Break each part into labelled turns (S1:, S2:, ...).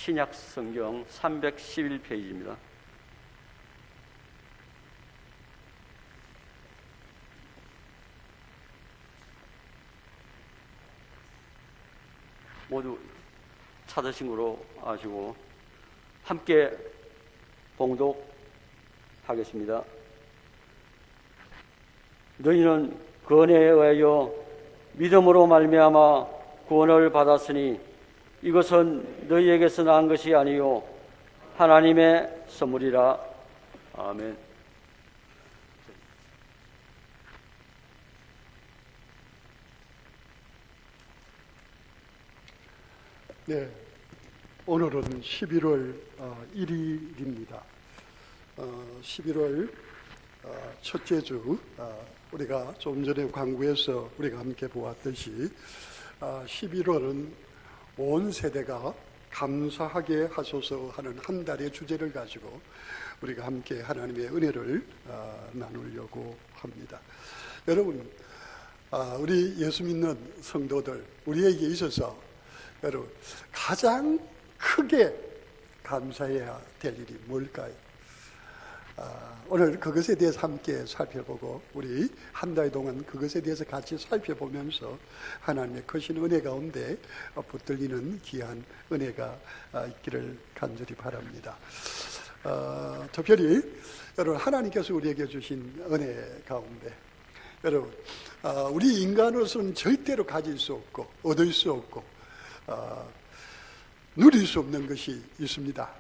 S1: 신약 성경 311페이지입니다. 모두 찾으신 거로 아시고 함께 봉독하겠습니다. 너희는 그 은혜에 의하여 믿음으로 말미암아 구원을 받았으니 이것은 너희에게서 난 것이 아니요 하나님의 선물이라. 아멘.
S2: 네, 오늘은 11월 1일입니다. 11월 첫째 주, 우리가 좀 전에 광고에서 우리가 함께 보았듯이 11월은 온 세대가 감사하게 하소서 하는 한 달의 주제를 가지고 우리가 함께 하나님의 은혜를 나누려고 합니다. 여러분, 우리 예수 믿는 성도들, 우리에게 있어서 여러분, 가장 크게 감사해야 될 일이 뭘까요? 오늘 그것에 대해서 함께 살펴보고 우리 한 달 동안 그것에 대해서 같이 살펴보면서 하나님의 크신 은혜 가운데 붙들리는 귀한 은혜가 있기를 간절히 바랍니다. 특별히 여러분, 하나님께서 우리에게 주신 은혜 가운데 여러분, 우리 인간으로서는 절대로 가질 수 없고 얻을 수 없고 누릴 수 없는 것이 있습니다.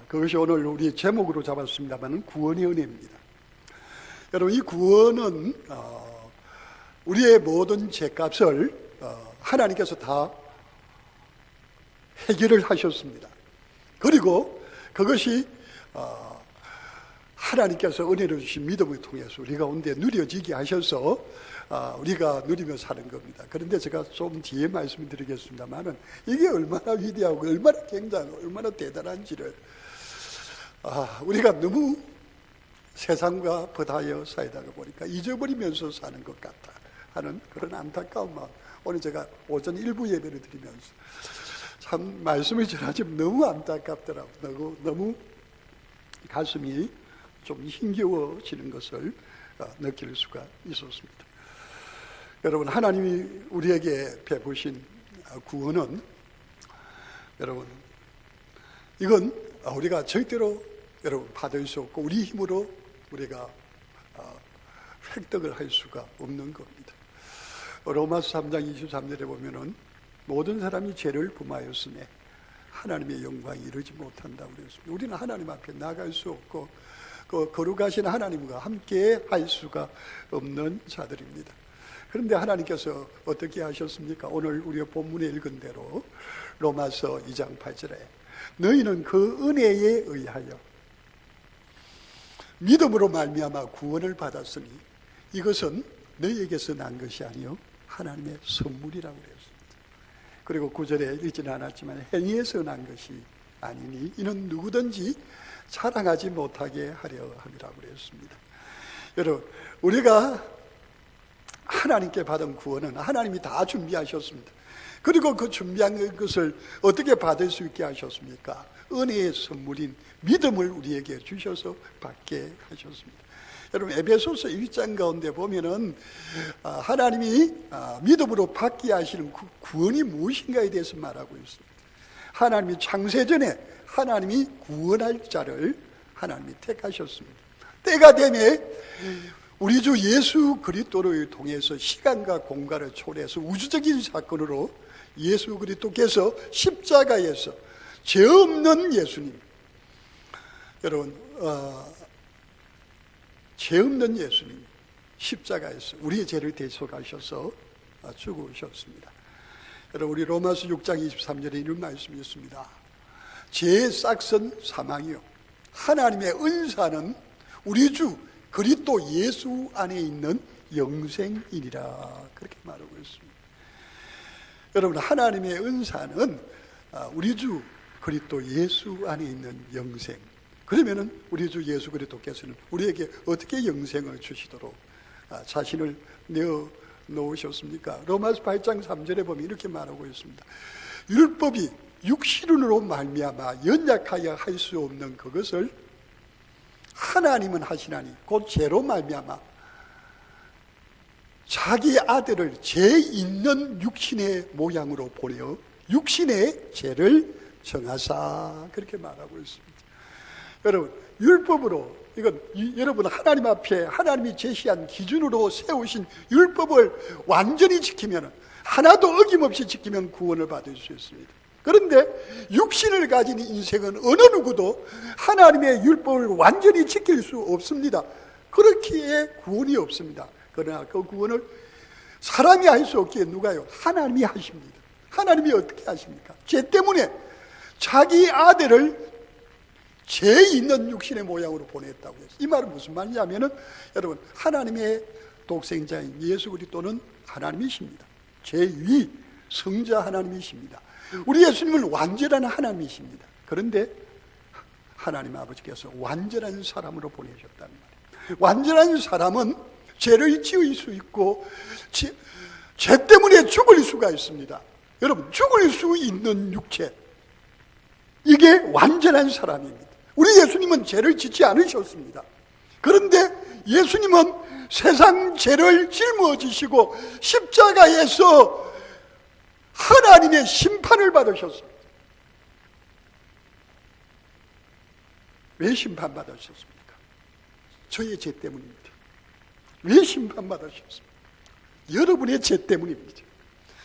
S2: 그것이 오늘 우리 제목으로 잡았습니다만 구원의 은혜입니다. 여러분, 이 구원은 우리의 모든 죄값을 하나님께서 다 해결을 하셨습니다. 그리고 그것이 하나님께서 은혜를 주신 믿음을 통해서 우리 가운데 누려지게 하셔서 우리가 누리며 사는 겁니다. 그런데 제가 좀 뒤에 말씀을 드리겠습니다만은 이게 얼마나 위대하고 얼마나 굉장하고 얼마나 대단한지를 우리가 너무 세상과 벗하여 살다가 보니까 잊어버리면서 사는 것 같아 하는 그런 안타까운 마음. 오늘 제가 오전 일부 예배를 드리면서 참 말씀을 전하지만 너무 안타깝더라고요. 너무 가슴이 좀 힘겨워지는 것을 느낄 수가 있었습니다. 여러분, 하나님이 우리에게 베푸신 구원은 여러분, 이건 우리가 절대로 여러분 받을 수 없고 우리 힘으로 우리가 획득을 할 수가 없는 겁니다. 로마서 3장 23절에 보면은 모든 사람이 죄를 범하였으니 하나님의 영광이 이르지 못한다고 그랬습니다. 우리는 하나님 앞에 나갈 수 없고 그 거룩하신 하나님과 함께 할 수가 없는 자들입니다. 그런데 하나님께서 어떻게 하셨습니까? 오늘 우리가 본문에 읽은 대로 로마서 2장 8절에 너희는 그 은혜에 의하여 믿음으로 말미암아 구원을 받았으니 이것은 너희에게서 난 것이 아니요 하나님의 선물이라고 그랬습니다. 그리고 9절에 읽지는 않았지만 행위에서 난 것이 아니니 이는 누구든지 자랑하지 못하게 하려 함이라고 그랬습니다. 여러분, 우리가 하나님께 받은 구원은 하나님이 다 준비하셨습니다. 그리고 그 준비한 것을 어떻게 받을 수 있게 하셨습니까? 은혜의 선물인 믿음을 우리에게 주셔서 받게 하셨습니다. 여러분, 에베소서 1장 가운데 보면은 하나님이 믿음으로 받게 하시는 구원이 무엇인가에 대해서 말하고 있습니다. 하나님이 창세전에 하나님이 구원할 자를 하나님이 택하셨습니다. 때가 되면 우리 주 예수 그리스도를 통해서 시간과 공간을 초래해서 우주적인 사건으로 예수 그리스도께서 십자가에서 죄 없는 예수님, 여러분, 죄 없는 예수님 십자가에서 우리의 죄를 대속하셔서 죽으셨습니다. 여러분, 우리 로마서 6장 23절에 이런 말씀이 있습니다. 죄의 싹은 사망이요 하나님의 은사는 우리 주 그리스도 예수 안에 있는 영생이니라, 그렇게 말하고 있습니다. 여러분, 하나님의 은사는 우리 주 그리스도 예수 안에 있는 영생. 그러면은 우리 주 예수 그리스도께서는 우리에게 어떻게 영생을 주시도록 자신을 내어 놓으셨습니까? 로마서 8장 3절에 보면 이렇게 말하고 있습니다. 율법이 육신으로 말미암아 연약하여 할 수 없는 그것을 하나님은 하시나니 곧 죄로 말미암아 자기 아들을 죄 있는 육신의 모양으로 보려 육신의 죄를 정하사 그렇게 말하고 있습니다. 여러분, 율법으로 이건 여러분 하나님 앞에 하나님이 제시한 기준으로 세우신 율법을 완전히 지키면 하나도 어김없이 지키면 구원을 받을 수 있습니다. 그런데 육신을 가진 인생은 어느 누구도 하나님의 율법을 완전히 지킬 수 없습니다. 그렇기에 구원이 없습니다. 그러나 그 구원을 사람이 할 수 없기에 누가요? 하나님이 하십니다. 하나님이 어떻게 하십니까? 죄 때문에 자기 아들을 죄 있는 육신의 모양으로 보냈다고 했어요. 이 말은 무슨 말이냐면은 여러분 하나님의 독생자인 예수 그리스도는 하나님이십니다. 제2 성자 하나님이십니다. 우리 예수님은 완전한 하나님이십니다. 그런데 하나님 아버지께서 완전한 사람으로 보내셨다는 말이에요. 완전한 사람은 죄를 지을 수 있고 죄 때문에 죽을 수가 있습니다. 여러분, 죽을 수 있는 육체, 이게 완전한 사람입니다. 우리 예수님은 죄를 짓지 않으셨습니다. 그런데 예수님은 세상 죄를 짊어지시고 십자가에서 하나님의 심판을 받으셨습니다. 왜 심판받으셨습니까? 저의 죄 때문입니다. 왜 심판받으셨습니까? 여러분의 죄 때문입니다.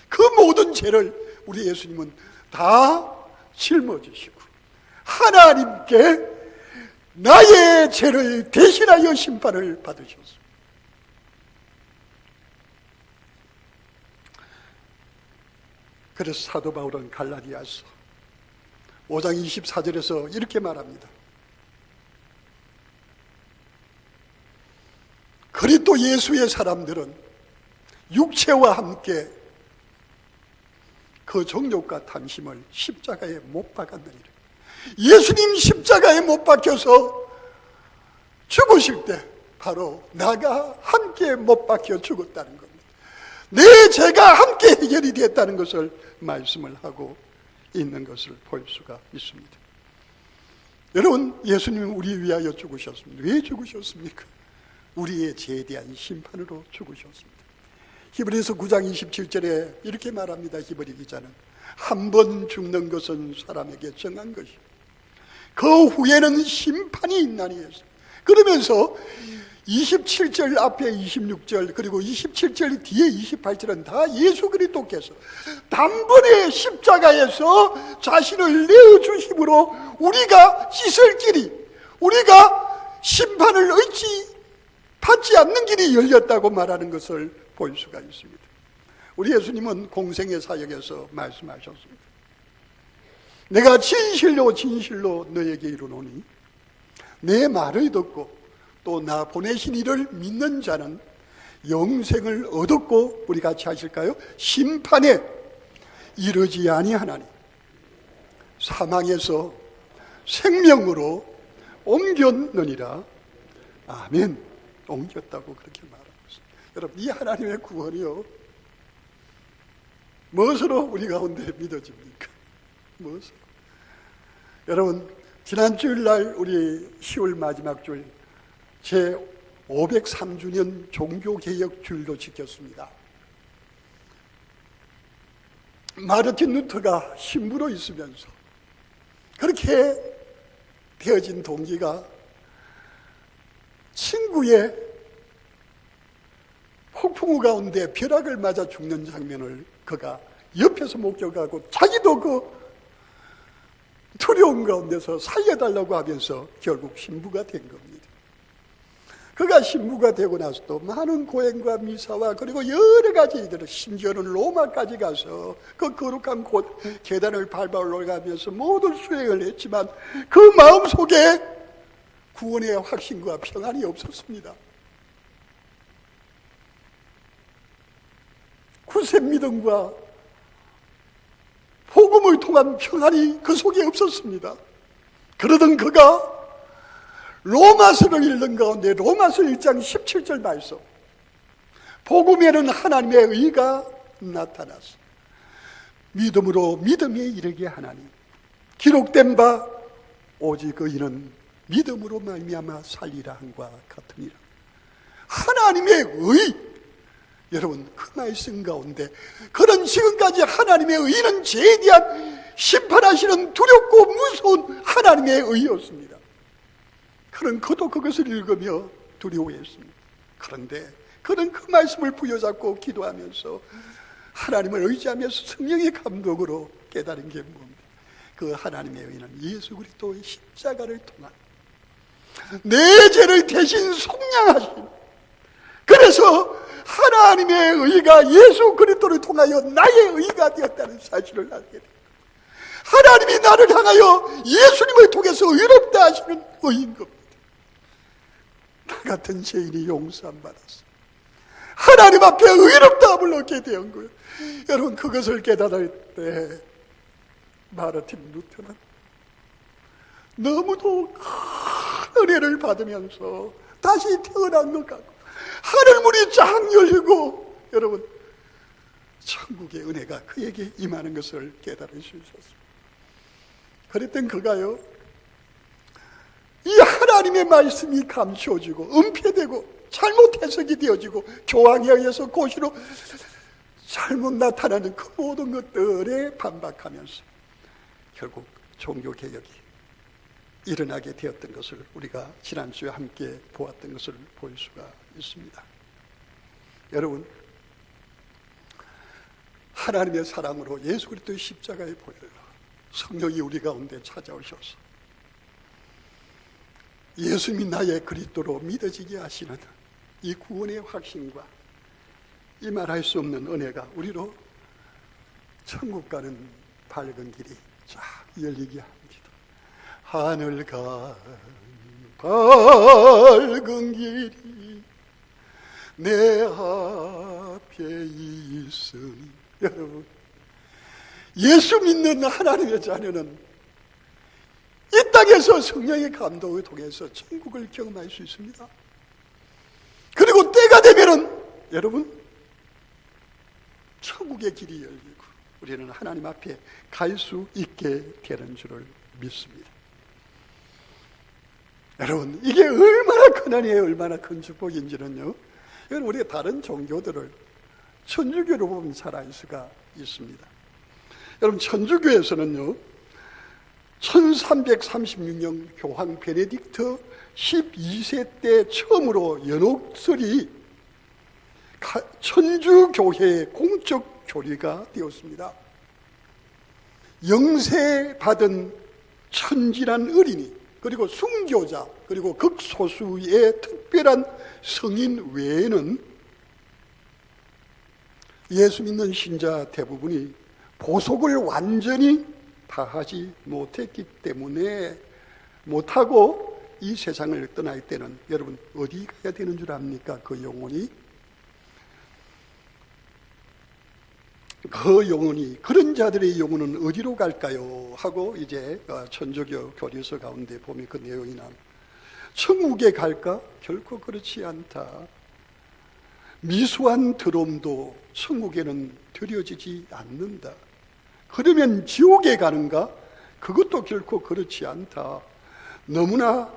S2: 그 모든 죄를 우리 예수님은 다 짊어지시고 하나님께 나의 죄를 대신하여 심판을 받으셨습니다. 그래서 사도 바울은 갈라디아서 5장 24절에서 이렇게 말합니다. 그리스도 예수의 사람들은 육체와 함께 그 정욕과 탐심을 십자가에 못 박았느니라. 예수님 십자가에 못 박혀서 죽으실 때 바로 나가 함께 못 박혀 죽었다는 겁니다. 내 죄가 함께 해결이 됐다는 것을 말씀을 하고 있는 것을 볼 수가 있습니다. 여러분, 예수님은 우리 위하여 죽으셨습니다. 왜 죽으셨습니까? 우리의 죄에 대한 심판으로 죽으셨습니다. 히브리서 9장 27절에 이렇게 말합니다. 히브리 기자는 한 번 죽는 것은 사람에게 정한 것이요 그 후에는 심판이 있나니 했습니다. 그러면서 27절 앞에 26절 그리고 27절 뒤에 28절은 다 예수 그리스도께서 단번에 십자가에서 자신을 내어주심으로 우리가 씻을 길이, 우리가 심판을 받지 않는 길이 열렸다고 말하는 것을 볼 수가 있습니다. 우리 예수님은 공생의 사역에서 말씀하셨습니다. 내가 진실로 진실로 너에게 이르노니 내 말을 듣고 또 나 보내신 이를 믿는 자는 영생을 얻었고 우리 같이 하실까요? 심판에 이르지 아니하나니 사망에서 생명으로 옮겼느니라. 아멘. 옮겼다고 그렇게 말하고 있습니다. 여러분, 이 하나님의 구원이요, 무엇으로 우리 가운데 믿어집니까? 무엇으로? 여러분, 지난 주일날 우리 10월 마지막 주일 제 503주년 종교개혁 주일도 지켰습니다. 마르틴 루터가 신부로 있으면서 그렇게 되어진 동기가 친구의 폭풍우 가운데 벼락을 맞아 죽는 장면을 그가 옆에서 목격하고 자기도 그 두려움 가운데서 살려달라고 하면서 결국 신부가 된 겁니다. 그가 신부가 되고 나서도 많은 고행과 미사와 그리고 여러 가지 일들을, 심지어는 로마까지 가서 그 거룩한 계단을 밟아 올라가면서 모든 수행을 했지만 그 마음속에 구원의 확신과 평안이 없었습니다. 구세 믿음과 복음을 통한 평안이 그 속에 없었습니다. 그러던 그가 로마서를 읽는 가운데 로마서 1장 17절 말씀, 복음에는 하나님의 의가 나타났어. 믿음으로 믿음에 이르게 하나니 기록된 바 오직 의인은 믿음으로 말미암아 살리라 함과 같으니라. 하나님의 의, 여러분 그 말씀 가운데 그런 지금까지 하나님의 의는 죄에 대한 심판하시는 두렵고 무서운 하나님의 의였습니다. 그런 그도 그것을 읽으며 두려워했습니다. 그런데 그는 그 말씀을 부여잡고 기도하면서 하나님을 의지하면서 성령의 감동으로 깨달은 게 뭡니까? 그 하나님의 의는 예수 그리스도의 십자가를 통한 내 죄를 대신 속량하신, 그래서 하나님의 의가 예수 그리스도를 통하여 나의 의가 되었다는 사실을 알게 됩니다. 하나님이 나를 향하여 예수님을 통해서 의롭다 하시는 의인 겁니다. 나 같은 죄인이 용서받았어. 하나님 앞에 의롭다함을 얻게 된 거예요. 여러분 그것을 깨달을 때 마르틴 루터는 너무도 큰 은혜를 받으면서 다시 태어난 것 같고 하늘문이 쫙 열리고 여러분 천국의 은혜가 그에게 임하는 것을 깨달을 수 있었습니다. 그랬던 그가요, 이 하나님의 말씀이 감추어지고 은폐되고 잘못 해석이 되어지고 교황에 의해서 고시로 잘못 나타나는 그 모든 것들에 반박하면서 결국 종교개혁이 일어나게 되었던 것을 우리가 지난주에 함께 보았던 것을 볼 수가 있습니다. 여러분, 하나님의 사랑으로 예수 그리스도의 십자가의 보혈로 성령이 우리 가운데 찾아오셔서 예수님이 나의 그리스도로 믿어지게 하시는 이 구원의 확신과 이 말할 수 없는 은혜가 우리로 천국 가는 밝은 길이 쫙 열리게 합니다. 하늘 간 밝은 길이 내 앞에 있으니, 여러분 예수 믿는 하나님의 자녀는 이 땅에서 성령의 감동을 통해서 천국을 경험할 수 있습니다. 그리고 때가 되면은 여러분 천국의 길이 열리고 우리는 하나님 앞에 갈 수 있게 되는 줄을 믿습니다. 여러분 이게 얼마나 큰 은혜예요, 얼마나 큰 축복인지는요, 여러분 우리가 다른 종교들을 천주교로 보면 잘 알 수가 있습니다. 여러분 천주교에서는요 1336년 교황 베네딕트 12세 때 처음으로 연옥설이 천주교회의 공적 교리가 되었습니다. 영세받은 천진한 어린이, 그리고 순교자, 그리고 극소수의 특별한 성인 외에는 예수 믿는 신자 대부분이 보속을 완전히 다 하지 못했기 때문에 못하고 이 세상을 떠날 때는 여러분 어디 가야 되는 줄 압니까? 그 영혼이 그런 자들의 영혼은 어디로 갈까요? 하고 이제 천주교 교리서 가운데 보면 그 내용이 나옵니다. 천국에 갈까? 결코 그렇지 않다. 미수한 드럼도 천국에는 드려지지 않는다. 그러면 지옥에 가는가? 그것도 결코 그렇지 않다. 너무나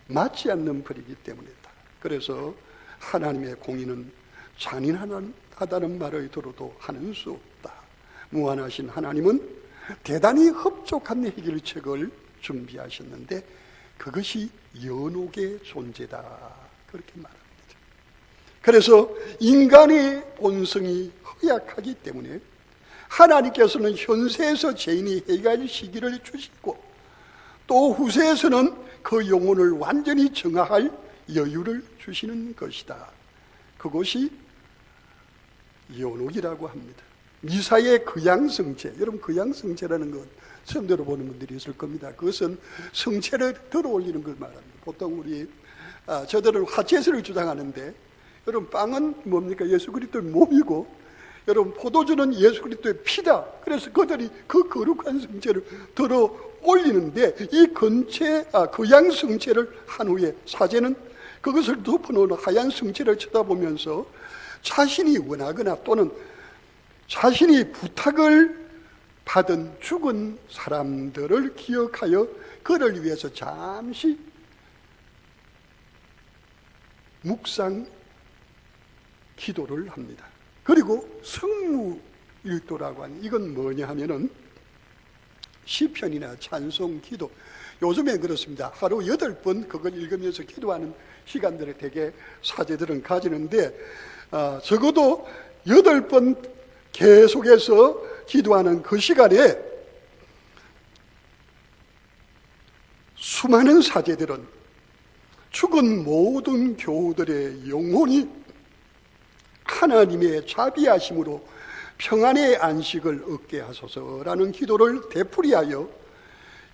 S2: 맞지 않는 벌이기 때문이다. 그래서 하나님의 공의는 잔인하다는 말을 들어도 하는 수 없다. 무한하신 하나님은 대단히 흡족한 해결책을 준비하셨는데 그것이 연옥의 존재다. 그렇게 말합니다. 그래서 인간의 본성이 허약하기 때문에 하나님께서는 현세에서 죄인이 해갈 시기를 주시고 또 후세에서는 그 영혼을 완전히 정화할 여유를 주시는 것이다. 그것이 연옥이라고 합니다. 미사의 그양성체, 여러분 그양성체라는 건 처음 들어보는 분들이 있을 겁니다. 그것은 성체를 들어올리는 걸 말합니다. 보통 우리 저들은 화채술을 주장하는데 여러분 빵은 뭡니까? 예수 그리스도의 몸이고 여러분 포도주는 예수 그리스도의 피다. 그래서 그들이 그 거룩한 성체를 들어 올리는데 이 그양 성체를 한 후에 사제는 그것을 덮어놓은 하얀 성체를 쳐다보면서 자신이 원하거나 또는 자신이 부탁을 받은 죽은 사람들을 기억하여 그를 위해서 잠시 묵상 기도를 합니다. 그리고 성무일도라고 하는, 이건 뭐냐 하면은 시편이나 찬송 기도, 요즘엔 그렇습니다. 하루 8번 그걸 읽으면서 기도하는 시간들을 대개 사제들은 가지는데, 적어도 8번 계속해서 기도하는 그 시간에 수많은 사제들은 죽은 모든 교우들의 영혼이 하나님의 자비하심으로 평안의 안식을 얻게 하소서라는 기도를 되풀이하여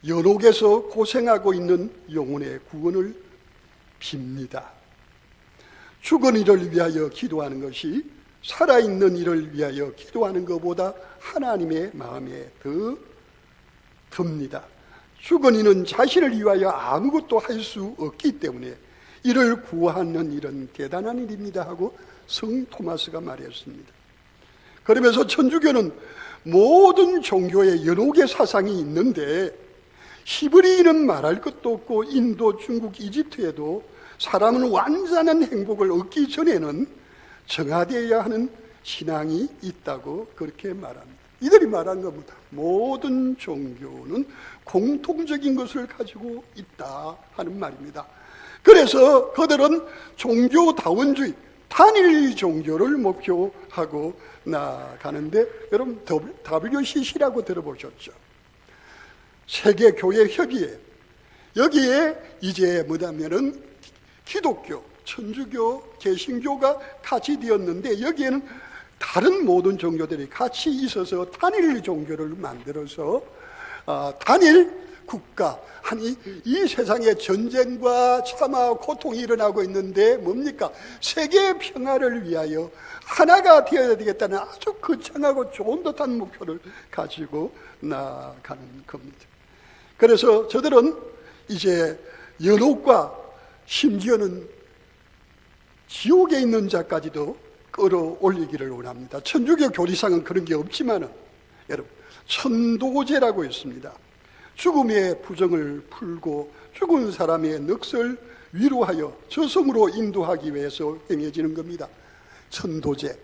S2: 연옥에서 고생하고 있는 영혼의 구원을 빕니다. 죽은 이를 위하여 기도하는 것이 살아있는 이를 위하여 기도하는 것보다 하나님의 마음에 더 듭니다. 죽은 이는 자신을 위하여 아무것도 할 수 없기 때문에 이를 구하는 일은 대단한 일입니다 하고 성 토마스가 말했습니다. 그러면서 천주교는 모든 종교의 연옥의 사상이 있는데, 히브리인은 말할 것도 없고 인도, 중국, 이집트에도 사람은 완전한 행복을 얻기 전에는 정화되어야 하는 신앙이 있다고 그렇게 말합니다. 이들이 말한 겁니다. 모든 종교는 공통적인 것을 가지고 있다 하는 말입니다. 그래서 그들은 종교다원주의, 단일 종교를 목표하고 나아가는데, 여러분 WCC라고 들어보셨죠? 세계교회협의회. 여기에 이제 뭐냐면은 기독교, 천주교, 개신교가 같이 되었는데, 여기에는 다른 모든 종교들이 같이 있어서 단일 종교를 만들어서 단일 국가, 아니 이 세상에 전쟁과 참화 고통이 일어나고 있는데 뭡니까? 세계 평화를 위하여 하나가 되어야 되겠다는 아주 거창하고 좋은 듯한 목표를 가지고 나아가는 겁니다. 그래서 저들은 이제 연옥과 심지어는 지옥에 있는 자까지도 끌어올리기를 원합니다. 천주교 교리상은 그런 게 없지만은, 여러분, 천도제라고 있습니다. 죽음의 부정을 풀고 죽은 사람의 넋을 위로하여 저승으로 인도하기 위해서 행해지는 겁니다. 천도제.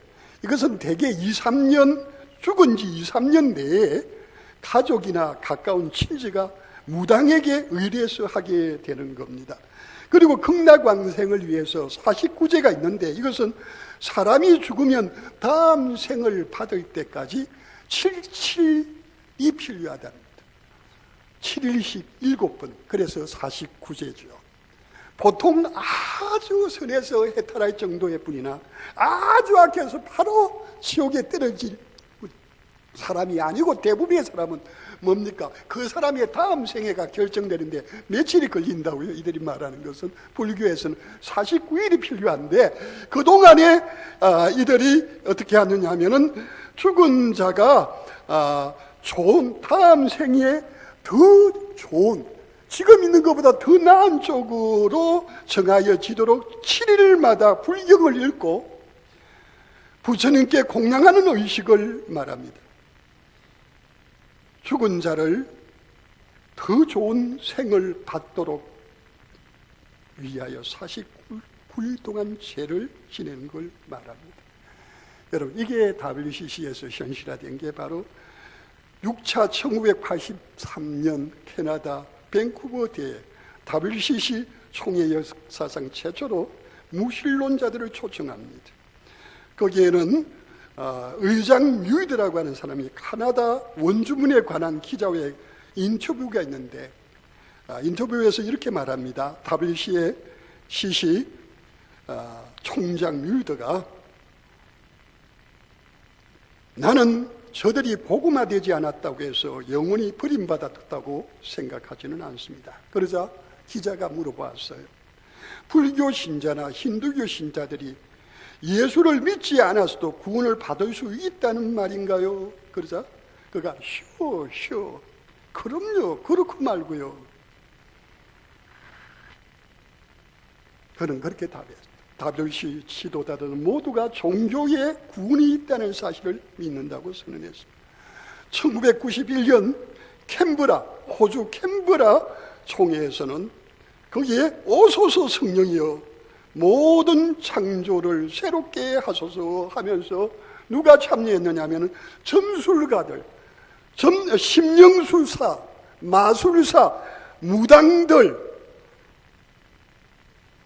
S2: 이것은 대개 2-3년, 죽은 지 2-3년 내에 가족이나 가까운 친지가 무당에게 의뢰해서 하게 되는 겁니다. 그리고 극락왕생을 위해서 49제가 있는데, 이것은 사람이 죽으면 다음 생을 받을 때까지 77이 필요하답니다. 7일씩 7번, 그래서 49제죠. 보통 아주 선해서 해탈할 정도의 분이나 아주 악해서 바로 지옥에 떨어질 사람이 아니고, 대부분의 사람은 뭡니까? 그 사람의 다음 생애가 결정되는데 며칠이 걸린다고요. 이들이 말하는 것은 불교에서는 49일이 필요한데, 그동안에 이들이 어떻게 하느냐 하면은 죽은 자가 좋은 다음 생에 더 좋은, 지금 있는 것보다 더 나은 쪽으로 정하여지도록 7일마다 불경을 읽고 부처님께 공양하는 의식을 말합니다. 죽은 자를 더 좋은 생을 받도록 위하여 49일 동안 죄를 지내는 걸 말합니다. 여러분, 이게 WCC에서 현실화된 게 바로 6차 1983년 캐나다 밴쿠버 대회 WCC 총회 역사상 최초로 무신론자들을 초청합니다. 거기에는 의장 뮤이드라고 하는 사람이 캐나다 원주문에 관한 기자회 인터뷰가 있는데, 인터뷰에서 이렇게 말합니다. WCC 총장 뮤이드가, 나는 저들이 복음화되지 않았다고 해서 영원히 버림받았다고 생각하지는 않습니다. 그러자 기자가 물어봤어요. 불교 신자나 힌두교 신자들이 예수를 믿지 않아서도 구원을 받을 수 있다는 말인가요? 그러자 그가 쉬어 그럼요, 그렇고 말고요. 그는 그렇게 답했습니다. WCC 지도자들은 모두가 종교에 구원이 있다는 사실을 믿는다고 선언했습니다. 1991년 캔버라, 호주 캔버라 총회에서는 거기에 오소서 성령이여 모든 창조를 새롭게 하소서 하면서 누가 참여했느냐 하면 점술가들, 심령술사, 마술사, 무당들,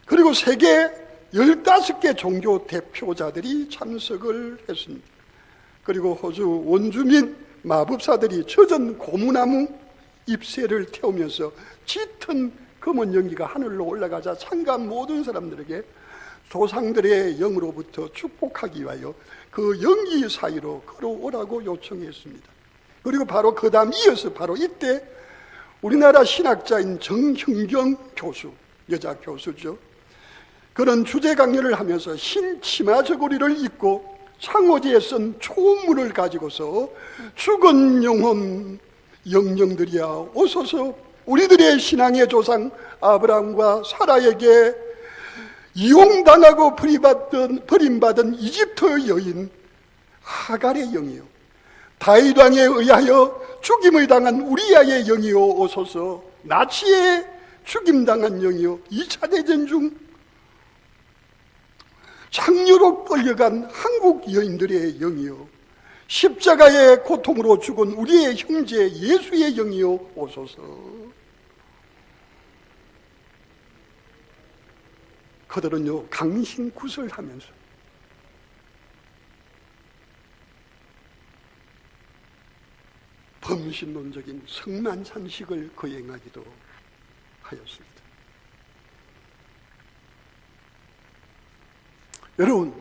S2: 그리고 세계 15개 종교 대표자들이 참석을 했습니다. 그리고 호주 원주민 마법사들이 젖은 고무나무 잎새를 태우면서 짙은 검은 연기가 하늘로 올라가자 참가한 모든 사람들에게 조상들의 영으로부터 축복하기 위하여 그 연기 사이로 걸어오라고 요청했습니다. 그리고 바로 그 다음 이어서 바로 이때 우리나라 신학자인 정형경 교수, 여자 교수죠. 그런 주제 강연을 하면서 흰 치마 저고리를 입고 창호지에 쓴 초문을 가지고서 죽은 영혼 영령들이야 오소서 우리들의 신앙의 조상 아브라함과 사라에게 이용당하고 버림받은 이집트 여인 하갈의 영이요 다윗 왕에 의하여 죽임을 당한 우리아의 영이요 오소서 나치에 죽임당한 영이요 2차 대전 중 창녀로 끌려간 한국 여인들의 영이요 십자가의 고통으로 죽은 우리의 형제 예수의 영이요 오소서. 그들은요 강신구설하면서 범신론적인 성만찬식을 거행하기도 하였습니다. 여러분,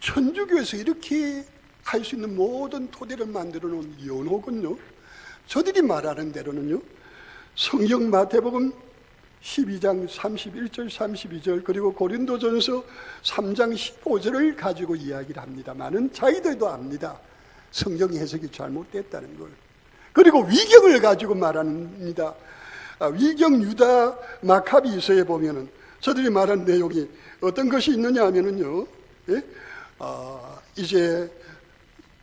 S2: 천주교에서 이렇게 할 수 있는 모든 토대를 만들어 놓은 연옥은요, 저들이 말하는 대로는요, 성경 마태복음 12장 31절 32절 그리고 고린도전서 3장 15절을 가지고 이야기를 합니다만은 자기들도 압니다. 성경 해석이 잘못됐다는 걸. 그리고 위경을 가지고 말합니다. 위경 유다 마카비서에 보면은 저들이 말하는 내용이 어떤 것이 있느냐 하면은요, 예? 이제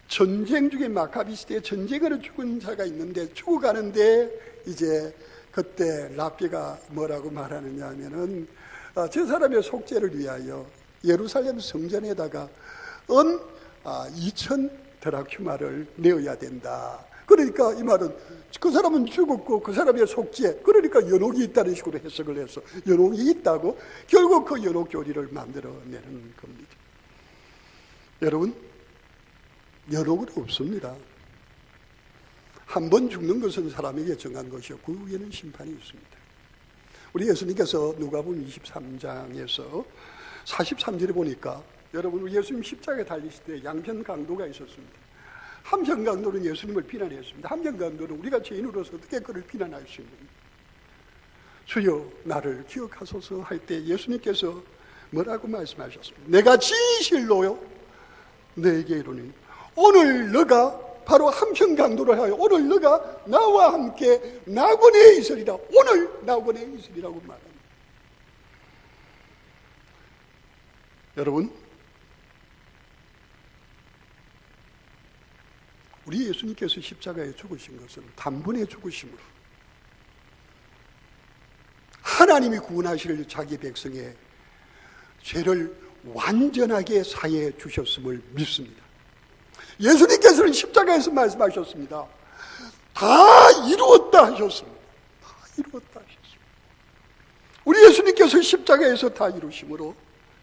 S2: 전쟁 중에 마카비 시대에 전쟁으로 죽은 자가 있는데 죽어가는데 이제 그때 랍비가 뭐라고 말하느냐 하면은 저 사람의 속죄를 위하여 예루살렘 성전에다가 2,000 드라큐마를 내어야 된다. 그러니까 이 말은 그 사람은 죽었고 그 사람의 속죄, 그러니까 연옥이 있다는 식으로 해석을 해서 연옥이 있다고 결국 그 연옥 교리를 만들어내는 겁니다. 여러분, 연옥은 없습니다. 한 번 죽는 것은 사람에게 정한 것이었고 그 후에는 심판이 있습니다. 우리 예수님께서 누가복음 23장에서 43절에 보니까 여러분, 우리 예수님 십자가에 달리실 때 양편 강도가 있었습니다. 한편 강도는 예수님을 비난했습니다. 한편 강도는 우리가 죄인으로서 어떻게 그를 비난할 수 있는가? 주여 나를 기억하소서 할 때 예수님께서 뭐라고 말씀하셨습니까? 내가 진실로요 너에게 이르노니 오늘 너가 바로 한편 강도를 하여 오늘 너가 나와 함께 낙원에 있으리라. 오늘 낙원에 있으리라고 말합니다. 여러분, 우리 예수님께서 십자가에 죽으신 것은 단번에 죽으심으로 하나님이 구원하실 자기 백성의 죄를 완전하게 사해 주셨음을 믿습니다. 예수님께서는 십자가에서 말씀하셨습니다. 다 이루었다 하셨습니다. 다 이루었다 하셨습니다. 우리 예수님께서 십자가에서 다 이루심으로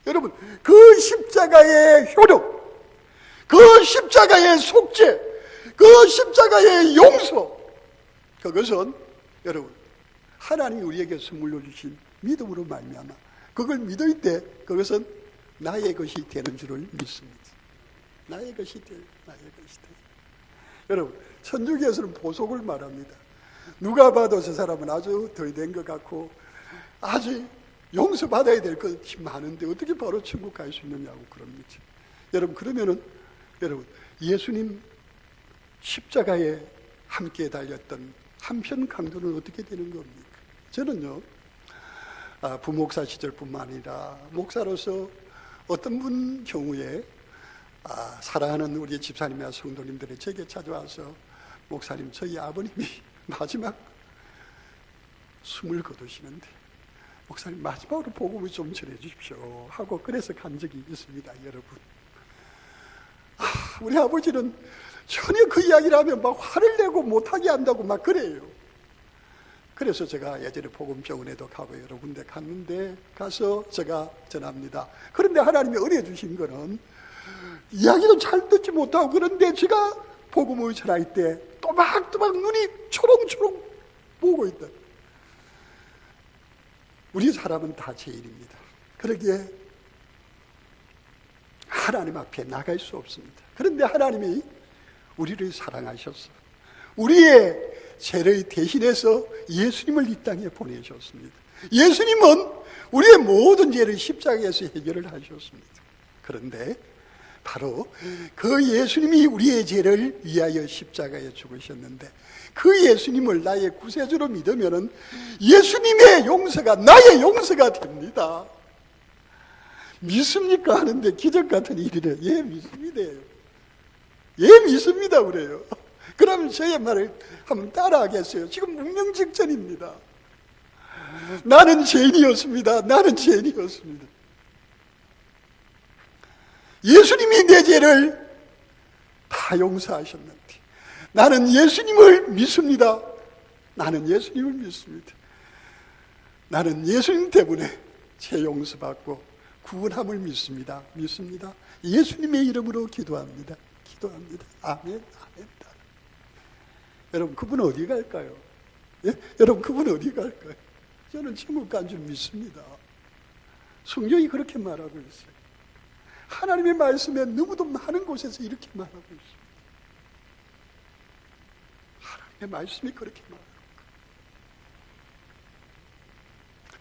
S2: 여러분, 그 십자가의 효력, 그 십자가의 속죄, 그 십자가의 용서, 그것은 여러분 하나님이 우리에게 선물로 주신 믿음으로 말미암아 그걸 믿을 때 그것은 나의 것이 되는 줄을 믿습니다. 나의 것이 돼, 나의 것이 돼. 여러분, 천주교에서는 보속을 말합니다. 누가 봐도 저 사람은 아주 덜 된 것 같고 아주 용서받아야 될 것이 많은데 어떻게 바로 천국 갈 수 있느냐고 그럽니다. 여러분, 그러면은 여러분, 예수님 십자가에 함께 달렸던 한편 강도는 어떻게 되는 겁니까? 저는요, 부목사 시절뿐만 아니라 목사로서 어떤 분 경우에 사랑하는 우리 집사님과 성도님들이 제게 찾아와서 목사님, 저희 아버님이 마지막 숨을 거두시는데 목사님 마지막으로 복음을 좀 전해 주십시오 하고 그래서 간 적이 있습니다. 여러분, 우리 아버지는 전혀 그 이야기를 하면 막 화를 내고 못하게 한다고 막 그래요. 그래서 제가 예전에 복음병원에도 가고 여러 군데 갔는데 가서 제가 전합니다. 그런데 하나님이 은혜 주신 거는 이야기도 잘 듣지 못하고, 그런데 제가 복음을 전할 때 또박또박 눈이 초롱초롱 보고 있다. 우리 사람은 다 죄인입니다. 그러기에 하나님 앞에 나갈 수 없습니다. 그런데 하나님이 우리를 사랑하셔서 우리의 죄를 대신해서 예수님을 이 땅에 보내셨습니다. 예수님은 우리의 모든 죄를 십자가에서 해결을 하셨습니다. 그런데 바로 그 예수님이 우리의 죄를 위하여 십자가에 죽으셨는데, 그 예수님을 나의 구세주로 믿으면 예수님의 용서가 나의 용서가 됩니다. 믿습니까? 하는데 기적 같은 일이래. 예, 믿습니다. 예, 믿습니다. 그래요. 그러면 저의 말을 한번 따라하겠어요? 지금 문명 직전입니다. 나는 죄인이었습니다. 나는 죄인이었습니다. 예수님이 내 죄를 다 용서하셨는데 나는 예수님을 믿습니다. 나는 예수님을 믿습니다. 나는 예수님 때문에 죄 용서받고 구원함을 믿습니다. 믿습니다. 예수님의 이름으로 기도합니다. 기도합니다. 아멘. 아멘. 여러분, 그분 어디 갈까요? 예? 여러분, 그분 어디 갈까요? 저는 천국 간 줄 믿습니다. 성경이 그렇게 말하고 있어요. 하나님의 말씀에 너무도 많은 곳에서 이렇게 말하고 있습니다. 하나님의 말씀이 그렇게 말하고 있습니다.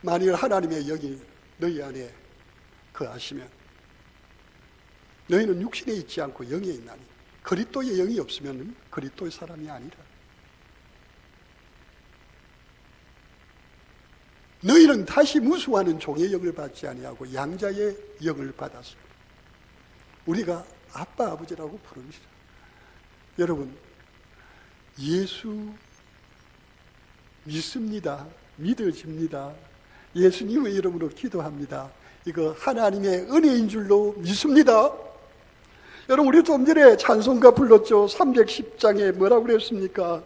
S2: 만일 하나님의 영이 너희 안에 거하시면 너희는 육신에 있지 않고 영에 있나니 그리스도의 영이 없으면 그리스도의 사람이 아니라. 너희는 다시 무수하는 종의 영을 받지 아니하고 양자의 영을 받았습니다. 우리가 아빠 아버지라고 부릅니다. 여러분, 예수 믿습니다. 믿어집니다. 예수님의 이름으로 기도합니다. 이거 하나님의 은혜인 줄로 믿습니다. 여러분, 우리 좀 전에 찬송가 불렀죠. 310장에 뭐라고 그랬습니까?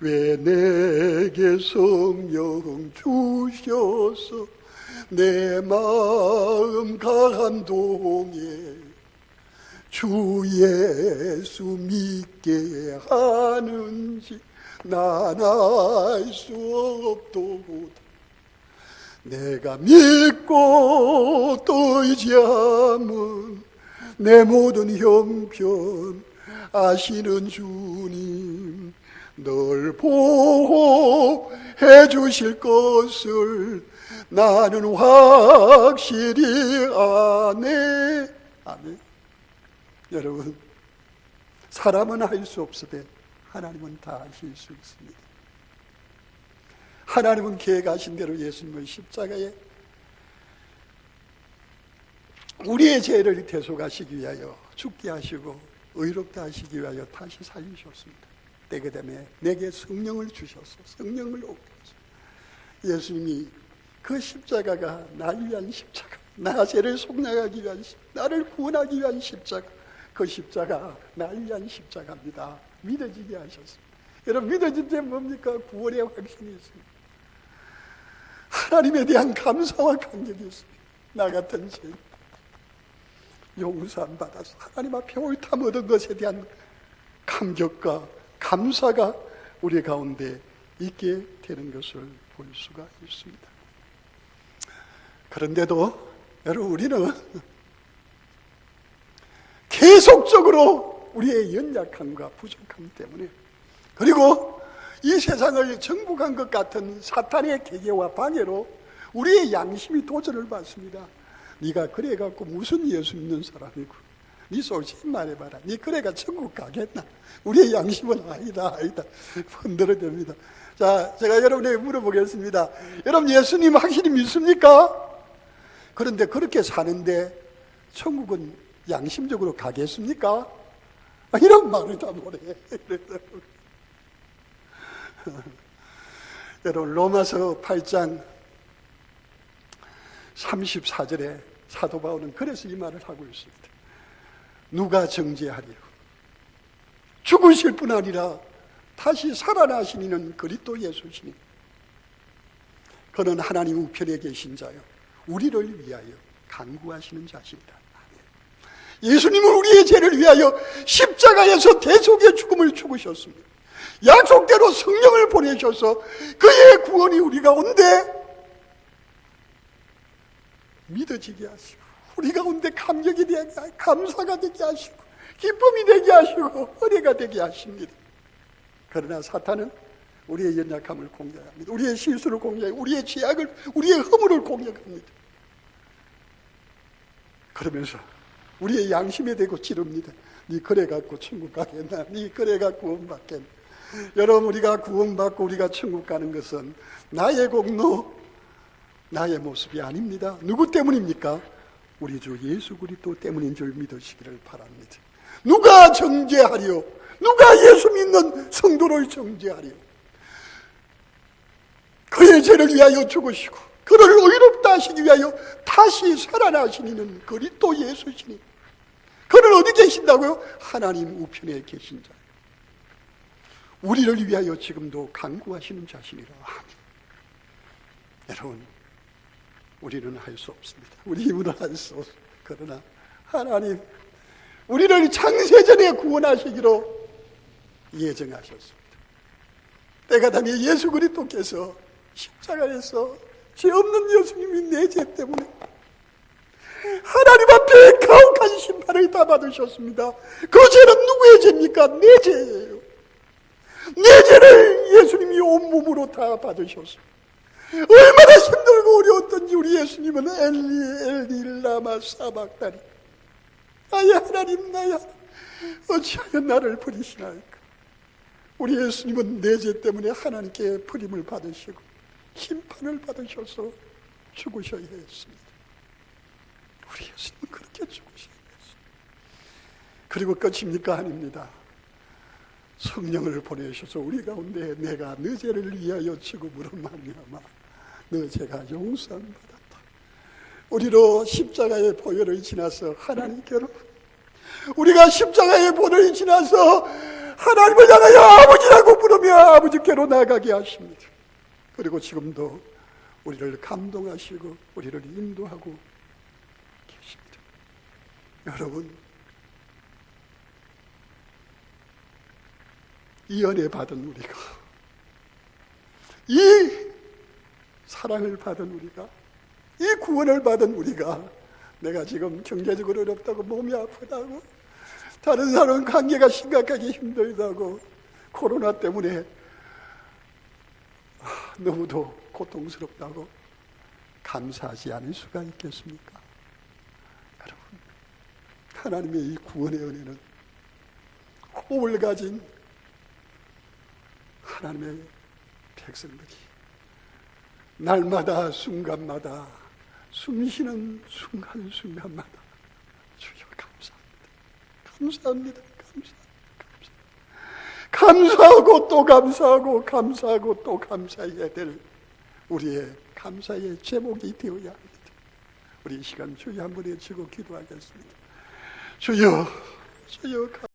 S2: 왜 내게 성령 주셔서 내 마음 감동에 주 예수 믿게 하는지 난 알 수 없도다. 내가 믿고 또 의지함은 내 모든 형편 아시는 주님, 널 보호해 주실 것을 나는 확실히 아네. 아멘. 여러분, 사람은 할 수 없으되 하나님은 다 하실 수 있습니다. 하나님은 계획하신 대로 예수님을 십자가에 우리의 죄를 대속하시기 위하여 죽게 하시고 의롭게 하시기 위하여 다시 살리셨습니다. 때가 되면 내게 성령을 주셔서 성령을 오게 하소서. 예수님이 그 십자가가 나를 위한 십자가, 나 죄를 속량하기 위한 나를 구원하기 위한 십자가, 그 십자가 나를 위한 십자가입니다. 믿어지게 하셨습니다. 여러분, 믿어질 때 뭡니까? 구원의 확신이 있습니다. 하나님에 대한 감사와 감격이 있습니다. 나 같은 죄인 용서 안 받아서 하나님 앞에 옳담 얻은 것에 대한 감격과 감사가 우리 가운데 있게 되는 것을 볼 수가 있습니다. 그런데도 여러분, 우리는 계속적으로 우리의 연약함과 부족함 때문에, 그리고 이 세상을 정복한 것 같은 사탄의 계계와 방해로 우리의 양심이 도전을 받습니다. 네가 그래갖고 무슨 예수 믿는 사람이고, 네 솔직히 말해봐라, 네 그래가 천국 가겠나? 우리의 양심은 아니다 흔들어댑니다. 자, 제가 여러분에게 물어보겠습니다. 여러분, 예수님 확실히 믿습니까? 그런데 그렇게 사는데 천국은 양심적으로 가겠습니까? 이런 말을 다 뭐래. 여러분, 로마서 8장 34절에 사도 바울은 그래서 이 말을 하고 있습니다. 누가 정죄하리요? 죽으실 뿐 아니라 다시 살아나신 이는 그리스도 예수시니 그는 하나님 우편에 계신 자요 우리를 위하여 간구하시는 자신이다. 예수님은 우리의 죄를 위하여 십자가에서 대속의 죽음을 죽으셨습니다. 약속대로 성령을 보내셔서 그의 구원이 우리 가운데 믿어지게 하시고 우리 가운데 감격이 되게 하시고 감사가 되게 하시고 기쁨이 되게 하시고 은혜가 되게 하십니다. 그러나 사탄은 우리의 연약함을 공격합니다. 우리의 실수를 공격합니다. 우리의 죄악을, 우리의 허물을 공격합니다. 그러면서 우리의 양심에 대고 찌릅니다. 네 그래 갖고 천국 가겠나? 네 그래 갖고 구원받겠나? 여러분, 우리가 구원받고 우리가 천국 가는 것은 나의 공로, 나의 모습이 아닙니다. 누구 때문입니까? 우리 주 예수 그리스도 때문인 줄 믿으시기를 바랍니다. 누가 정죄하리요? 누가 예수 믿는 성도를 정죄하리요? 그의 죄를 위하여 죽으시고 그를 의롭다 하시기 위하여 다시 살아나신 이는 그리스도 예수시니 그는 어디 계신다고요? 하나님 우편에 계신 자. 우리를 위하여 지금도 간구하시는 자신이라. 여러분, 우리는 할 수 없습니다. 우리 힘으로 할 수 없습니다. 그러나 하나님 우리를 창세전에 구원하시기로 예정하셨습니다. 때가 되면 예수 그리스도께서 십자가에서 죄 없는 예수님이 내 죄 때문에 하나님 앞에 가혹한 심판을 다 받으셨습니다. 그 죄는 누구의 죄입니까? 내 죄예요. 내 죄를 예수님이 온몸으로 다 받으셨습니다. 얼마나 힘들고 어려웠던지 우리 예수님은 엘리 엘리 라마 사박다니 나의 하나님 나의 하나님 어찌하여 나를 버리시나이까. 우리 예수님은 내 죄 때문에 하나님께 버림을 받으시고 심판을 받으셔서 죽으셔야 했습니다. 우리 예수님은 그렇게 죽으셔야 했습니다. 그리고 끝입니까? 아닙니다. 성령을 보내셔서 우리 가운데 내가 너 죄를 위하여 죽음으로 말미암아 너 죄가 용서받았다. 우리로 십자가의 보혈을 지나서 하나님께로 우리가 십자가의 보혈을 지나서 하나님을 향하여 아버지라고 부르며 아버지께로 나가게 하십니다. 그리고 지금도 우리를 감동하시고 우리를 인도하고 계십니다. 여러분, 이 은혜 받은 우리가, 이 사랑을 받은 우리가, 이 구원을 받은 우리가, 내가 지금 경제적으로 어렵다고 몸이 아프다고 다른 사람은 관계가 심각하게 힘들다고 코로나 때문에 너무도 고통스럽다고 감사하지 않을 수가 있겠습니까? 여러분, 하나님의 이 구원의 은혜는 호흡을 가진 하나님의 백성들이 날마다 순간마다 숨쉬는 순간순간마다 주여 감사합니다. 감사하고 또 감사하고 감사하고 또 감사해야 될 우리의 감사의 제목이 되어야 합니다. 우리 이 시간 주여 한번 외치고 기도하겠습니다. 주여